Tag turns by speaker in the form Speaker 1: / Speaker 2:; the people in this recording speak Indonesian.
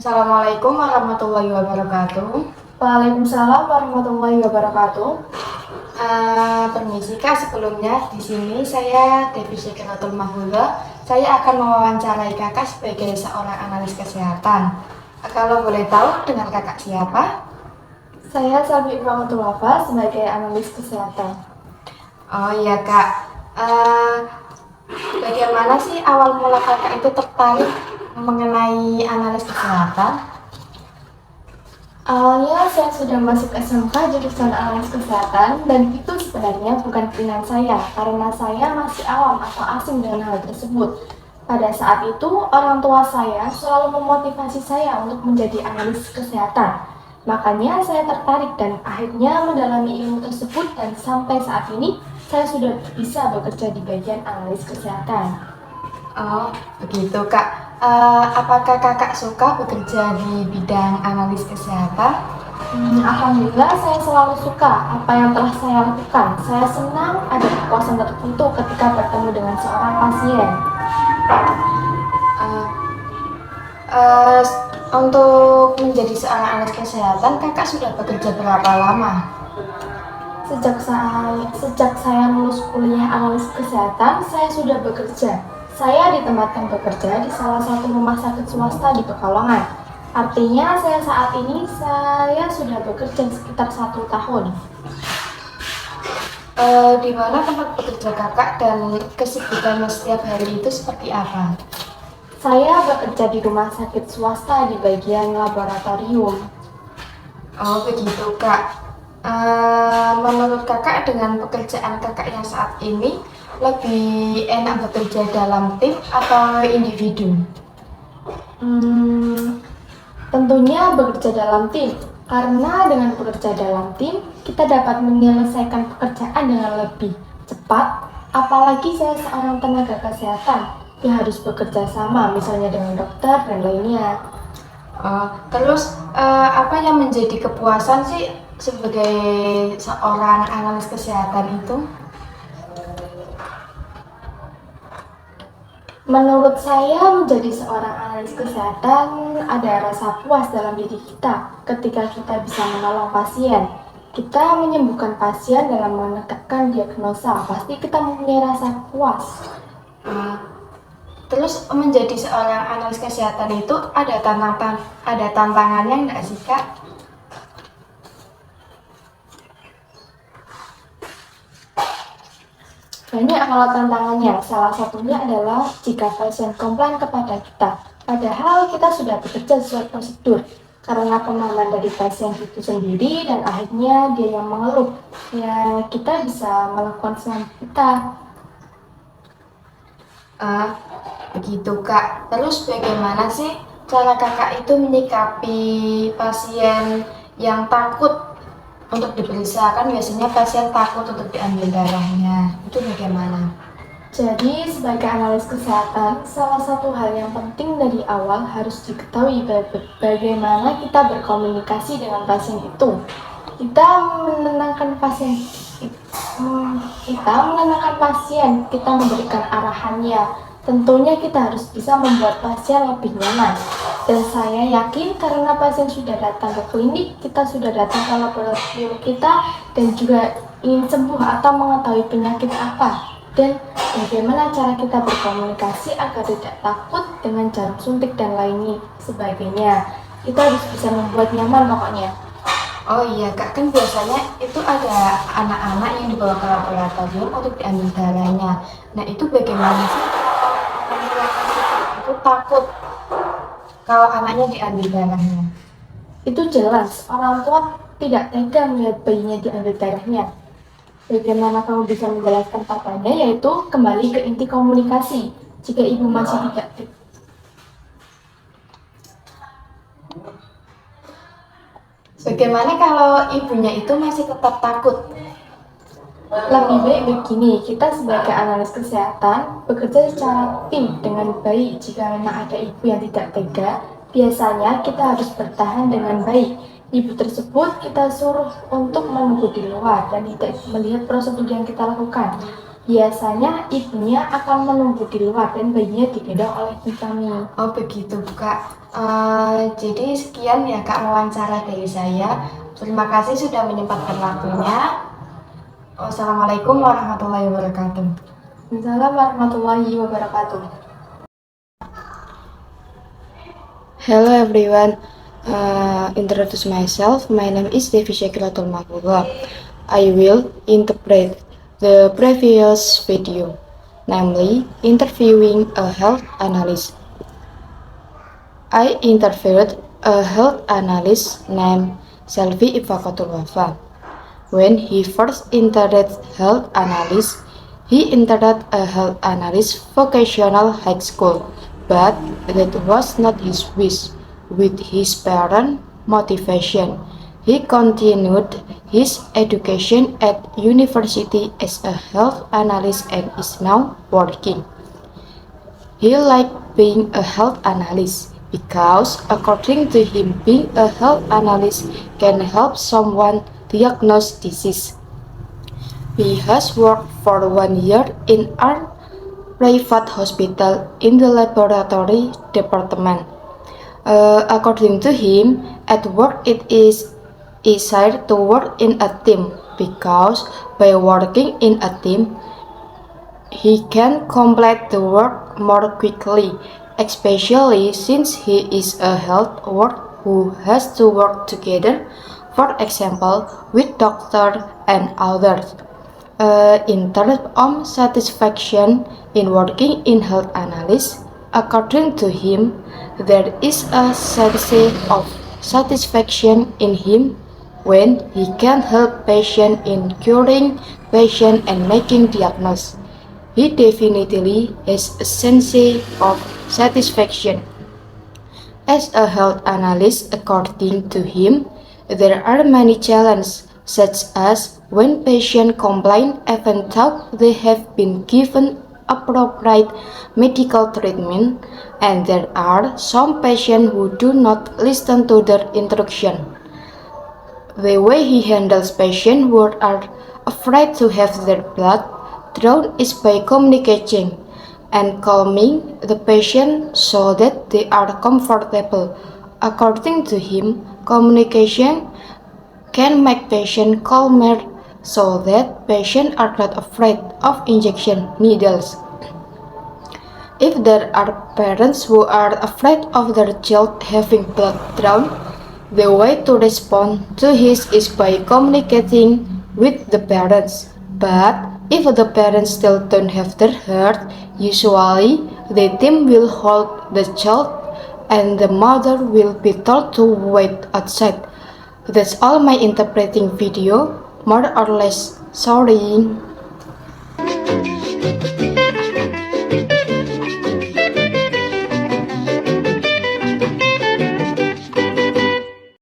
Speaker 1: Assalamualaikum warahmatullahi wabarakatuh.
Speaker 2: Waalaikumsalam warahmatullahi wabarakatuh.
Speaker 1: Permisi Kak, sebelumnya di sini saya Devi Syekiratul Mahula. Saya akan mewawancarai Kakak sebagai seorang analis kesehatan. Kalau boleh tahu dengan Kakak siapa?
Speaker 2: Saya Salvi Ibrahmatul Wafa sebagai analis kesehatan.
Speaker 1: Oh iya Kak, Eh, bagaimana sih awal mula Kakak itu tertarik mengenai analis kesehatan?
Speaker 2: Awalnya saya sudah masuk SMK jurusan analis kesehatan dan itu sebenarnya bukan pilihan saya karena saya masih awam atau asing dengan hal tersebut. Pada saat itu, orang tua saya selalu memotivasi saya untuk menjadi analis kesehatan. Makanya saya tertarik dan akhirnya mendalami ilmu tersebut dan sampai saat ini saya sudah bisa bekerja di bagian analis kesehatan.
Speaker 1: Oh, begitu Kak. Apakah Kakak suka bekerja di bidang analis kesehatan?
Speaker 2: Alhamdulillah saya selalu suka apa yang telah saya lakukan. Saya senang ada kepuasan tertentu ketika bertemu dengan seorang pasien.
Speaker 1: Eh, eh, untuk menjadi seorang analis kesehatan, Kakak sudah bekerja berapa lama?
Speaker 2: Sejak saya lulus kuliah analis kesehatan, saya sudah bekerja. Saya ditempatkan bekerja di salah satu rumah sakit swasta di Pekalongan. Artinya saat ini saya sudah bekerja sekitar 1 tahun.
Speaker 1: Di mana tempat bekerja Kakak dan kesibukannya setiap hari itu seperti apa?
Speaker 2: Saya bekerja di rumah sakit swasta di bagian laboratorium.
Speaker 1: Oh, begitu Kak. Menurut Kakak dengan pekerjaan Kakak yang saat ini lebih enak bekerja dalam tim atau individu?
Speaker 2: Tentunya bekerja dalam tim, karena dengan bekerja dalam tim, kita dapat menyelesaikan pekerjaan dengan lebih cepat, apalagi saya seorang tenaga kesehatan yang harus bekerja sama, misalnya dengan dokter dan lainnya.
Speaker 1: Terus apa yang menjadi kepuasan sih sebagai seorang analis kesehatan itu?
Speaker 2: Menurut saya, menjadi seorang analis kesehatan ada rasa puas dalam diri kita ketika kita bisa menolong pasien. Kita menyembuhkan pasien dalam menegakkan diagnosa, pasti kita mempunyai rasa puas.
Speaker 1: Uh, Terus menjadi seorang analis kesehatan itu ada tantangannya enggak sih Kak?
Speaker 2: Banyak kalau tantangannya, salah satunya adalah jika pasien komplain kepada kita. Padahal kita sudah bekerja sesuai prosedur, karena pemahaman dari pasien itu sendiri dan akhirnya dia yang mengeluh. Ya, kita bisa melakukan selanjutnya.
Speaker 1: Begitu Kak. Terus bagaimana sih cara Kakak itu menyikapi pasien yang takut untuk diperiksa? Kan biasanya pasien takut untuk diambil darahnya. Itu bagaimana?
Speaker 2: Jadi, sebagai analis kesehatan, salah satu hal yang penting dari awal harus diketahui bagaimana kita berkomunikasi dengan pasien itu. Kita menenangkan pasien, kita memberikan arahannya. Tentunya kita harus bisa membuat pasien lebih nyaman. Dan saya yakin karena pasien sudah datang ke klinik, kita sudah datang ke laboratorium kita dan juga ingin sembuh atau mengetahui penyakit apa. Dan bagaimana cara kita berkomunikasi agar tidak takut dengan jarum suntik dan lainnya sebagainya. Kita harus bisa membuat nyaman pokoknya.
Speaker 1: Oh iya Kak, kan biasanya itu ada anak-anak yang dibawa ke laboratorium untuk diambil darahnya. Nah itu bagaimana sih itu takut kalau anaknya diambil darahnya?
Speaker 2: Itu jelas, orang tua tidak tega melihat bayinya diambil darahnya. Bagaimana kamu bisa menjelaskan papanya, yaitu kembali ke inti komunikasi. Jika ibu masih tidak
Speaker 1: Bagaimana kalau ibunya itu masih tetap takut?
Speaker 2: Lebih baik begini, kita sebagai analis kesehatan bekerja secara tim dengan baik. Jika memang ada ibu yang tidak tega, biasanya kita harus bertahan dengan baik. Ibu tersebut kita suruh untuk menunggu di luar dan tidak melihat prosedur yang kita lakukan. Biasanya ibunya akan menunggu di luar dan bayinya digendong oleh tim kami.
Speaker 1: Oh begitu Kak. Jadi sekian ya Kak wawancara dari saya. Terima kasih sudah menyempatkan waktunya. Wassalamualaikum warahmatullahi wabarakatuh.
Speaker 2: Assalamualaikum warahmatullahi wabarakatuh.
Speaker 3: Hello everyone, introduce myself. My name is Devi Syakilatul Mahfudha. I will interpret the previous video, namely interviewing a health analyst. I interviewed a health analyst named Selvi Ifakatul Wafa. When he first entered health analyst, he entered a health analyst vocational high school, but that was not his wish. With his parent motivation, he continued his education at university as a health analyst and is now working. He liked being a health analyst because, according to him, being a health analyst can help someone diagnose disease. He has worked for 1 year in a private hospital in the laboratory department. According to him, at work it is easier to work in a team because by working in a team, he can complete the work more quickly, especially since he is a health worker who has to work together, for example, with doctors and others. In terms of satisfaction in working in health analysis, according to him, there is a sense of satisfaction in him when he can help patients in curing patients and making diagnosis. He definitely has a sense of satisfaction. As a health analyst, according to him, there are many challenges, such as when patients complain even though they have been given appropriate medical treatment, and there are some patients who do not listen to their instruction. The way he handles patients who are afraid to have their blood drawn is by communicating and calming the patient so that they are comfortable. According to him, communication can make patients calmer so that patients are not afraid of injection needles. If there are parents who are afraid of their child having blood drawn, the way to respond to this is by communicating with the parents. But if the parents still don't have their heart, usually the team will hold the child and the mother will be told to wait outside. That's all my interpreting video, more or less. Sorry.